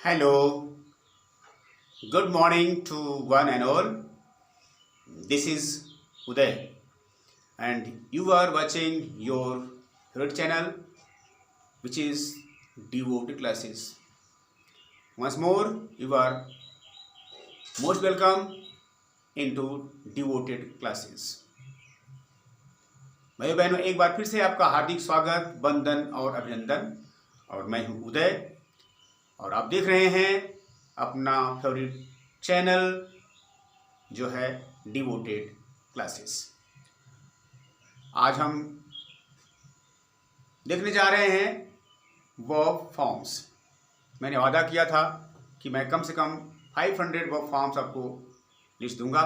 Hello, good morning to one and all. This is Uday, and you are watching your favorite channel, which is Devoted Classes. Once more, you are most welcome into Devoted Classes. भाइयों बहनों, एक बार फिर से आपका हार्दिक स्वागत, वंदन और अभिनंदन। और मैं हूं उदय और आप देख रहे हैं अपना फेवरेट चैनल जो है डिवोटेड क्लासेस। आज हम देखने जा रहे हैं वर्ब फॉर्म्स। मैंने वादा किया था कि मैं कम से कम 500 वर्ब फॉर्म्स आपको लिस्ट दूंगा।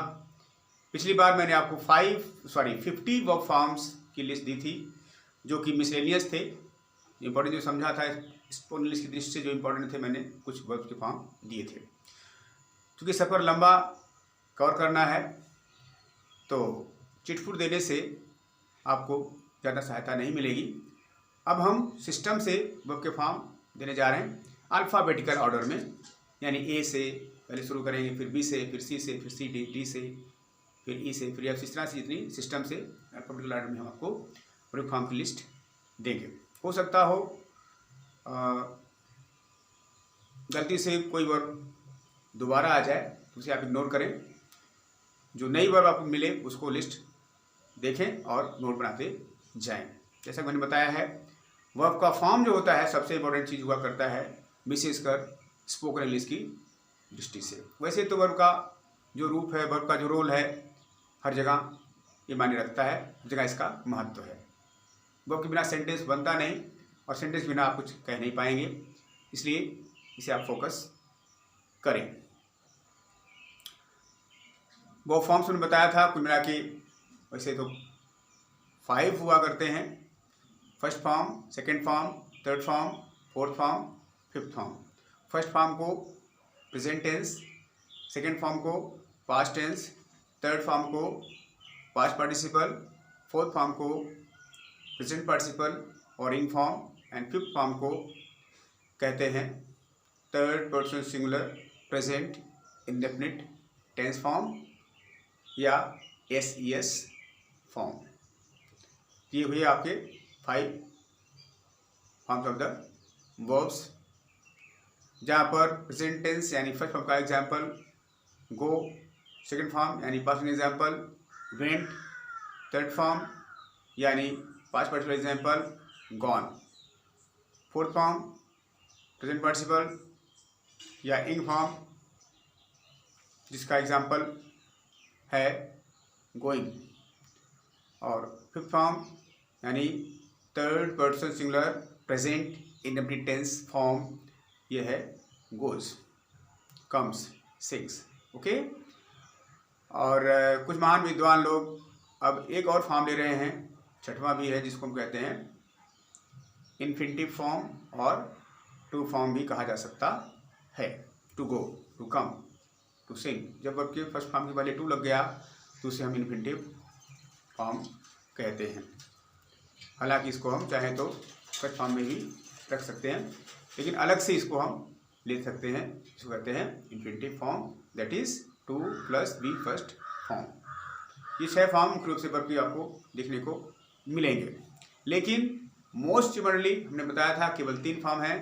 पिछली बार मैंने आपको 50 वर्ब फॉर्म्स की लिस्ट दी थी जो कि मिसलेनियस थे। इंपॉर्टेंट जो समझा था स्पोकन इंग्लिश की दृष्टि से जो इंपॉर्टेंट थे, मैंने कुछ वर्ब के फॉर्म दिए थे। क्योंकि सफ़र लंबा कवर करना है तो चिटफुट देने से आपको ज़्यादा सहायता नहीं मिलेगी। अब हम सिस्टम से वर्ब के फॉर्म देने जा रहे हैं अल्फ़ाबेटिकल ऑर्डर में, यानी ए से पहले शुरू करेंगे, फिर बी से, फिर सी से, फिर सी डी से, फिर ई से, फिर एफ। इस तरह से जितनी सिस्टम से अल्फ़ाबेटिकल ऑर्डर में हम आपको वर्ब फॉर्म की लिस्ट देंगे। हो सकता हो गलती से कोई वर्ब दोबारा आ जाए तो उसे आप इग्नोर करें। जो नई वर्ब आपको मिले उसको लिस्ट देखें और नोट बनाते जाएं। जैसा मैंने बताया है, वर्ब का फॉर्म जो होता है सबसे इम्पोर्टेंट चीज़ हुआ करता है, विशेषकर स्पोकन इंग्लिश की दृष्टि से। वैसे तो वर्ब का जो रूप है, वर्ब का जो रोल है, हर जगह ये मायने रखता है, हर जगह इसका महत्व है। वर्ब के बिना सेंटेंस बनता नहीं और सेंटेंस बिना आप कुछ कह नहीं पाएंगे, इसलिए इसे आप फोकस करें। वर्ब फॉर्म्स मैंने बताया था कुल मिला के वैसे तो 5 हुआ करते हैं। First form, second form, third form, fourth form, fifth form. First form को प्रेजेंट टेंस, सेकंड फॉर्म को पास्ट टेंस, थर्ड फॉर्म को पास्ट पार्टिसिपल, फोर्थ फॉर्म को प्रेजेंट पार्टिसिपल और ing form and fifth form को कहते हैं third person singular present indefinite tense form या S form. ये हुए आपके 5 फॉर्म्स ऑफ द वर्ब्स, जहाँ पर प्रेजेंट टेंस यानी फर्स्ट फॉर्म का एग्जाम्पल गो, सेकंड फॉर्म यानी past example went, third form यानी past participle example gone, fourth form present participle या इंग फॉर्म जिसका एग्जाम्पल है गोइंग, और फिफ्थ फॉर्म यानी third person singular present indefinite tense form ये है गोज, कम्स, सिंग्स। ओके। और कुछ महान विद्वान लोग अब एक और फॉर्म ले रहे हैं, छठवां भी है, जिसको हम कहते हैं इन्फिनिटिव फॉर्म और टू फॉर्म भी कहा जा सकता है। To go, to come, to sing. जब आपके फर्स्ट फॉर्म के पहले टू लग गया तो उसे हम इन्फिनिटिव फॉर्म कहते हैं। हालांकि इसको हम चाहें तो फर्स्ट फॉर्म में भी रख सकते हैं, लेकिन अलग से इसको हम ले सकते हैं। इसको कहते हैं infinitive form, that is to plus B first form. ये 6 फॉर्म मुख्य रूप से वर्ब की आपको देखने को मिलेंगे, लेकिन मोस्ट कॉमनली हमने बताया था केवल 3 फॉर्म हैं,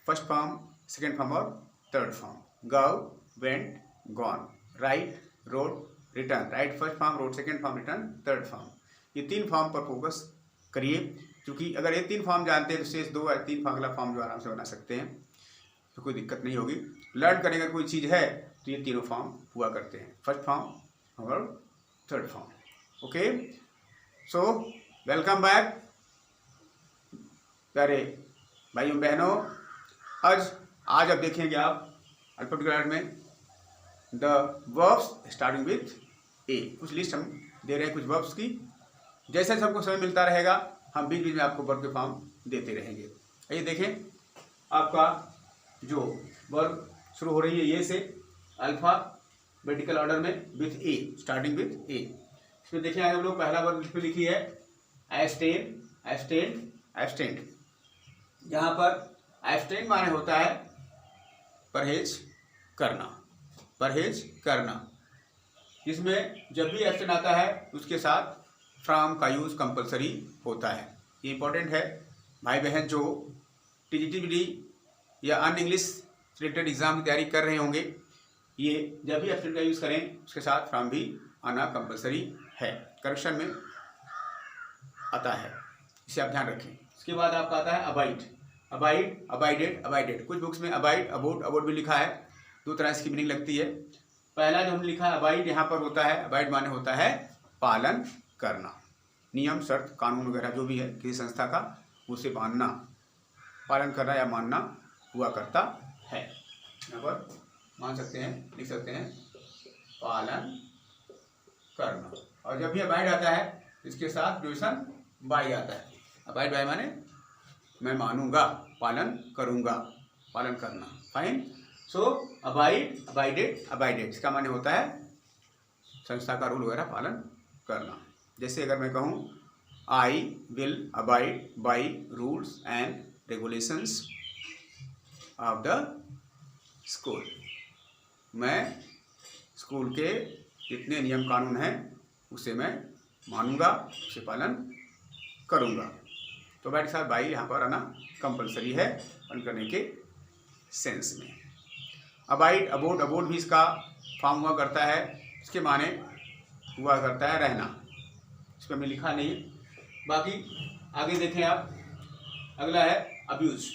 फर्स्ट फॉर्म, सेकेंड फॉर्म और third form. Go, went, gone, write, wrote, written. Write first form, wrote second form, written third form. ये 3 फॉर्म पर फोकस करिए, क्योंकि अगर ये 3 फॉर्म जानते हैं तो शेष 2 या 3 अगला फॉर्म जो आराम से बना सकते हैं, तो कोई दिक्कत नहीं होगी। लर्न करने का कोई चीज़ है तो ये तीनों फॉर्म हुआ करते हैं, फर्स्ट फॉर्म और third form. Okay, so welcome back प्यारे भाइयों बहनों। आज अब देखेंगे आप अल्फ़ाबेटिकल ऑर्डर में द वर्ब्स स्टार्टिंग विथ ए। कुछ लिस्ट हम दे रहे हैं कुछ वर्ब्स की, जैसे हमको समय मिलता रहेगा हम बीच बीच में आपको वर्ब के फॉर्म देते रहेंगे। आइए देखें, आपका जो वर्ब शुरू हो रही है ये से, अल्फ़ाबेटिकल ऑर्डर में विथ ए, स्टार्टिंग विथ ए। इसमें देखें हम लोग पहला वर्ब इसमें लिखी है एब्स्टेन, एब्स्टेन, एब्स्टेंट। यहाँ पर एब्स्टेन माने होता है परहेज करना, परहेज करना। इसमें जब भी एब्सेंट आता है उसके साथ फ्रॉम का यूज़ कंपलसरी होता है। ये इंपॉर्टेंट है भाई बहन जो टीजीटीबीडी या अन्य इंग्लिश रिलेटेड एग्जाम की तैयारी कर रहे होंगे, ये जब भी एब्सेंट का यूज़ करें उसके साथ फ्रॉम भी आना कंपलसरी है, करेक्शन में आता है, इसे आप ध्यान रखें। इसके बाद आपका आता है अबाइड, अबाइड, अबाइडेड, अबाइडेड। कुछ बुक्स में अबाइड, अबोट, अबोट भी लिखा है, दो तरह इसकी मीनिंग लगती है। पहला जो हमने लिखा है अबाइड, यहाँ पर होता है अबाइड माने होता है पालन करना, नियम शर्त कानून वगैरह जो भी है किसी संस्था का उसे मानना, पालन करना या मानना हुआ करता है। यहाँ पर मान सकते हैं, लिख सकते हैं पालन करना। और जब भी अबाइड आता है इसके साथ प्रीपोजिशन बाई आता है। अबाइड बाई माने मैं मानूंगा, पालन करूंगा, पालन करना। फाइन। सो अबाइड, अबाइडेड, अबाइडेड इसका माने होता है संस्था का रूल वगैरह पालन करना। जैसे अगर मैं कहूँ I will abide by rules and regulations of the school, मैं स्कूल के जितने नियम कानून हैं उसे मैं मानूंगा, उसे पालन करूंगा। तो भाई साहब बाई यहाँ पर आना कंपलसरी है पालन करने के सेंस में। अबाइड, अबोट, अबोट भी इसका फॉर्म हुआ करता है, इसके माने हुआ करता है रहना। इस पर हमें लिखा नहीं, बाकी आगे देखें आप। अगला है abuse,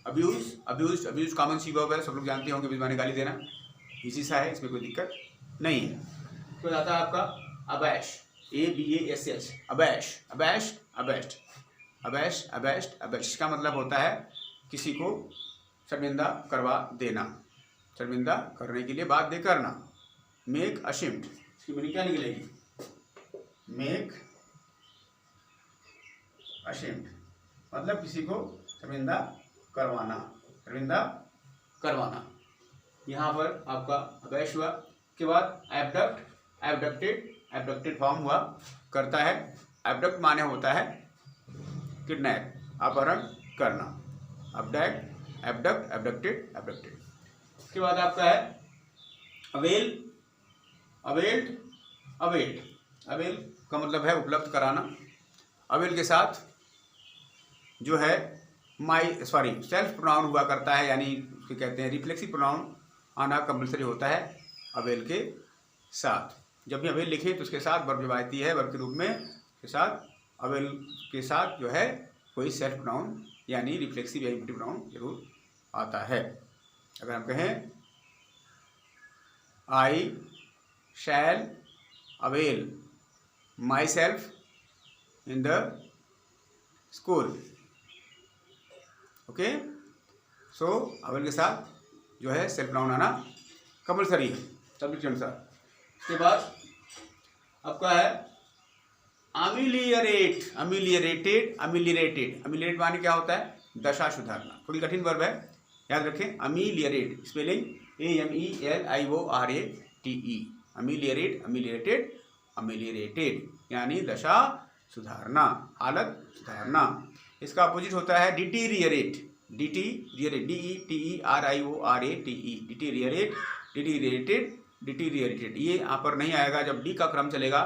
abuse, abuse, abuse common सी वर्ब है, सब लोग जानते होंगे, माने गाली देना, इजी सा है, इसमें कोई दिक्कत नहीं है। तो आता है आपका अबैश, ABASH, अबैश, अबैश, अबैस्ट, अबैश, अबैस्ट, अबैश। इसका मतलब होता है किसी को शर्मिंदा करवा देना, शर्मिंदा करने के लिए बाध्य करना। मेक अशिम्ड, इसकी मीनिंग क्या निकलेगी? मेक अशिम्ड मतलब किसी को शर्मिंदा करवाना, शर्मिंदा करवाना। यहाँ पर आपका अबैश हुआ। के बाद एबडक्ट, एबडक्टेड, एबडक्टेड फॉर्म हुआ करता है। एबडक्ट माने होता है किडनैप, अपहरण करना। Abduct, abduct, abducted, abducted. उसके बाद आपका है अवेल, अवेल्ड, अवेल्ड। अवेल का मतलब है उपलब्ध कराना। अवेल के साथ जो है सेल्फ प्रोनाउन हुआ करता है, यानी उसको कहते हैं रिफ्लेक्सिव प्रोनाउन आना कंपलसरी होता है अवेल के साथ। जब भी अवेल लिखे तो उसके साथ वर्ब जब आती है वर्ब के रूप में, के साथ अवेल के साथ जो है कोई सेल्फ प्रोनाउन यानी रिफ्लेक्सिव या इंपेटिव प्रोनाउन जरूर आता है। अगर हम कहें I shall avail myself in the school, okay. So avail के साथ जो है सेल्फ प्रोनाउन आना कंपलसरी है सब्जेक्ट के अनुसार। उसके बाद आपका है अमिलियरेट, अमिलियरेटेड, अमिलियरेटेड। अमिलियरेट माने क्या होता है? दशा सुधारना। थोड़ी कठिन वर्ब है, याद रखें। अमिलियरेट स्पेलिंग AMELIORATE, अमिलियरेट, अमिलियरेटेड, अमिलियरेटेड यानी दशा सुधारना, हालत सुधारना। इसका अपोजिट होता है deteriorate, deteriorate, DETERIORATE, deteriorate, deteriorated, deteriorated. ये यहाँ पर नहीं आएगा, जब डी का क्रम चलेगा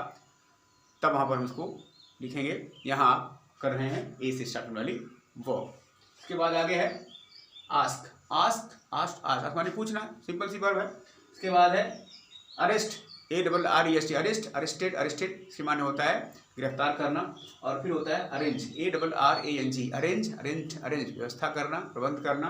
तब वहाँ पर हम इसको लिखेंगे। यहाँ कर रहे हैं ए से स्टार्ट होने वाली वर्ब। इसके बाद आगे है आस्क, आस्क, आस्क, आस्क माने पूछना, सिंपल सी वर्ब है। इसके बाद है arrest, ARREST, arrest, arrested, arrested इसके माने होता है गिरफ्तार करना। और फिर होता है arrange, ARRANG, arrange, arrange, arrange व्यवस्था करना, प्रबंध करना।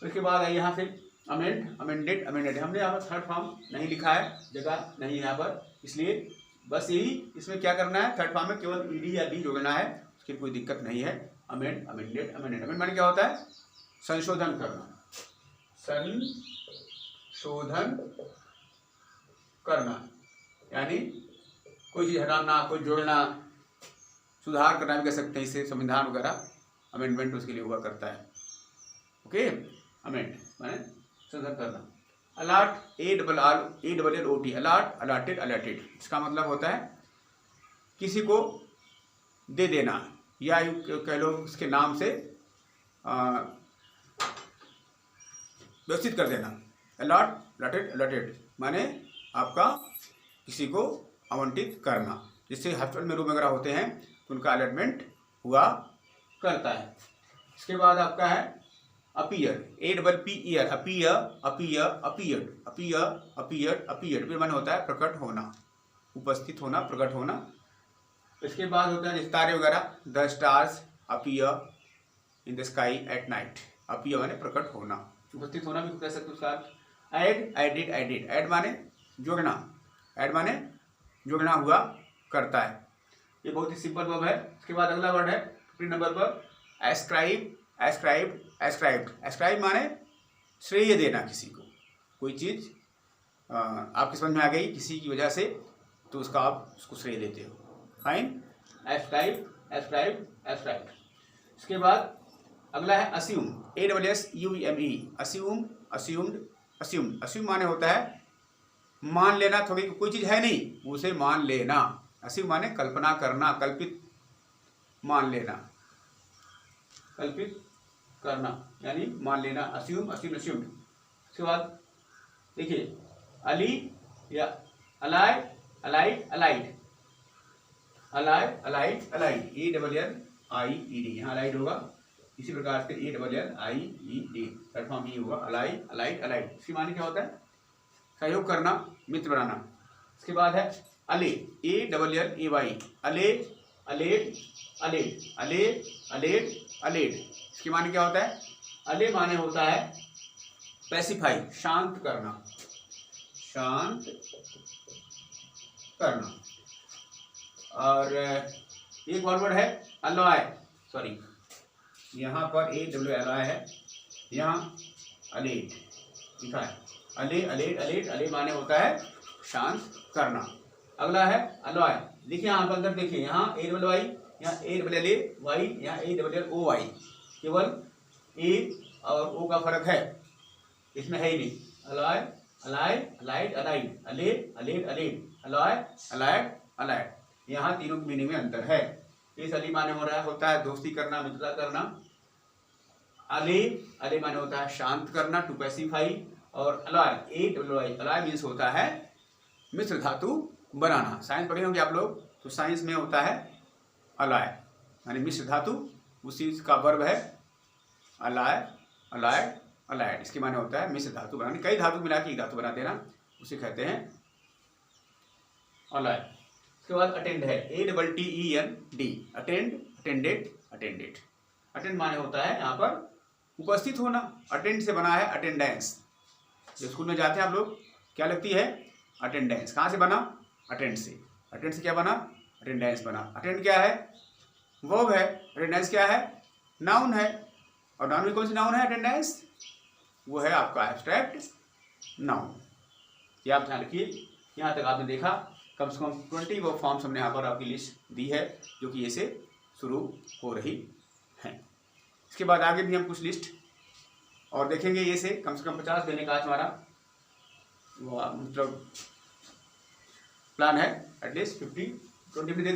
उसके बाद है यहाँ से अमेंड, अमेंडेड, अमेंडेड। हमने यहाँ पर थर्ड फॉर्म नहीं लिखा है, जगह नहीं है यहाँ पर, इसलिए बस यही इसमें क्या करना है, थर्ड फॉर्म में केवल ED या D जोड़ना है, उसकी कोई दिक्कत नहीं है। Amend, amended, amended. अमेंड माने क्या होता है? संशोधन करना, संशोधन करना यानी कोई चीज़ हटाना, कोई जोड़ना, सुधार करना भी कह सकते हैं इसे, संविधान वगैरह अमेंडमेंट उसके लिए हुआ करता है, ओके। अमेंड माने संशोधन करना। Allot, ALLOT, allot, allotted, allotted इसका मतलब होता है किसी को दे देना, या कह लो उसके नाम से व्यवस्थित कर देना। अलॉट, अलॉटेड, अलॉटेड माने आपका किसी को आवंटित करना। जिससे हॉस्पिटल में रूम वगैरह होते हैं तो उनका अलॉटमेंट हुआ करता है। इसके बाद आपका है appear, APPER, appear, appear, appeared, appear, appeared, appeared फिर माने होता है प्रकट होना, उपस्थित होना, प्रकट होना। इसके बाद होता है सितारे वगैरह, the stars appear in the sky at night. Appear माने प्रकट होना, उपस्थित होना भी कह सकते उसका अर्थ। Add, I did, I did, add माने जोड़ना, ऐड माने जोड़ना हुआ करता है। ये बहुत ही सिंपल वर्ब है। इसके बाद अगला वर्ड है 15 नंबर पर एस्क्राइब, एस्क्राइब, एस्क्राइब्ड। एस्क्राइब माने श्रेय देना किसी को, कोई चीज़ आपकी समझ में आ गई किसी की वजह से तो उसका आप उसको श्रेय देते हो। Fine, ascribe, ascribe, ascribed. इसके बाद अगला है assume, ASSUME, assume, assumed, assumed. Assume माने होता है मान लेना, थोड़ी कोई चीज़ है नहीं उसे मान लेना। अस्यूम माने कल्पना करना, कल्पित मान लेना, कल्पित करना यानी मान लेना। Assume, assume, assumed. उसके बाद देखिए अली या अलाय, अलाइड, अलाइड, अलाय, अलाइड, अलाइड, ALLIED, यहाँ अलाइड होगा। इसी प्रकार से ALLIED प्लेटफॉर्म ही होगा, अलाई, अलाइड, अलाइड। इसकी माने क्या होता है? सहयोग करना, मित्र बनाना। इसके बाद है अले, ALLAY, अले, अलेड, अलेड, अले, अलेड, अलेड। इसकी माने क्या होता है? अले माने होता है पैसिफाई, शांत करना, शांत करना। और एक और वर्ड है अलोय, सॉरी यहाँ पर ALLY है, यहाँ अलेड लिखा है। अले, अलेड, अलेड, अले माने होता है शांत करना। अगला है अलोय, देखिए यहाँ पर अंदर देखिए, यहाँ ALLY, यहाँ ALLAY, यहाँ ALLOY। केवल ए और ओ का फर्क है, इसमें है ही नहीं। अलोय, अलाय, अलाइड, अलाइड, अले, अलेड, अलेड, अलोय, अलाइड, अलाइड। यहाँ तीनों की मीनिंग में अंतर है। इस अली माने हो रहा होता है दोस्ती करना, मित्रता करना। अले, अले माने होता है शांत करना, टू पैसिफाई। और अलाय, ALLY, अलाय मीन्स होता है मिश्र धातु बनाना। साइंस पढ़े होंगे आप लोग, तो साइंस में होता है अलाय यानी मिश्र धातु, उसी का वर्ब है अलाय, अलाइड, अलाइड। इसके माने होता है मिश्र धातु बनाना, कई धातु मिला के एक धातु बना देना, उसे कहते हैं अलाय। उसके बाद अटेंड है, ATTEND, attend, attended, attended. Attend माने होता है यहाँ पर उपस्थित होना। अटेंड से बना है अटेंडेंस। जब स्कूल में जाते हैं आप लोग, क्या लगती है? अटेंडेंस। कहाँ से बना? अटेंड से। अटेंड से क्या बना? अटेंडेंस बना। अटेंड क्या है? वर्ब है। अटेंडेंस क्या है? नाउन है। और नाउन में कौन सी नाउन है? अटेंडेंस, वो है आपका एब्स्ट्रैक्ट नाउन। ये आप ध्यान रखिए। यहाँ तक आपने देखा, कम से कम 20 वर्ब फॉर्म्स हमने यहाँ पर आपकी लिस्ट दी है, जो कि ये से शुरू हो रही हैं। इसके बाद आगे भी हम कुछ लिस्ट और देखेंगे। ये से कम 50 देने का आज हमारा वो मतलब प्लान है। एटलीस्ट 50-20 भी दे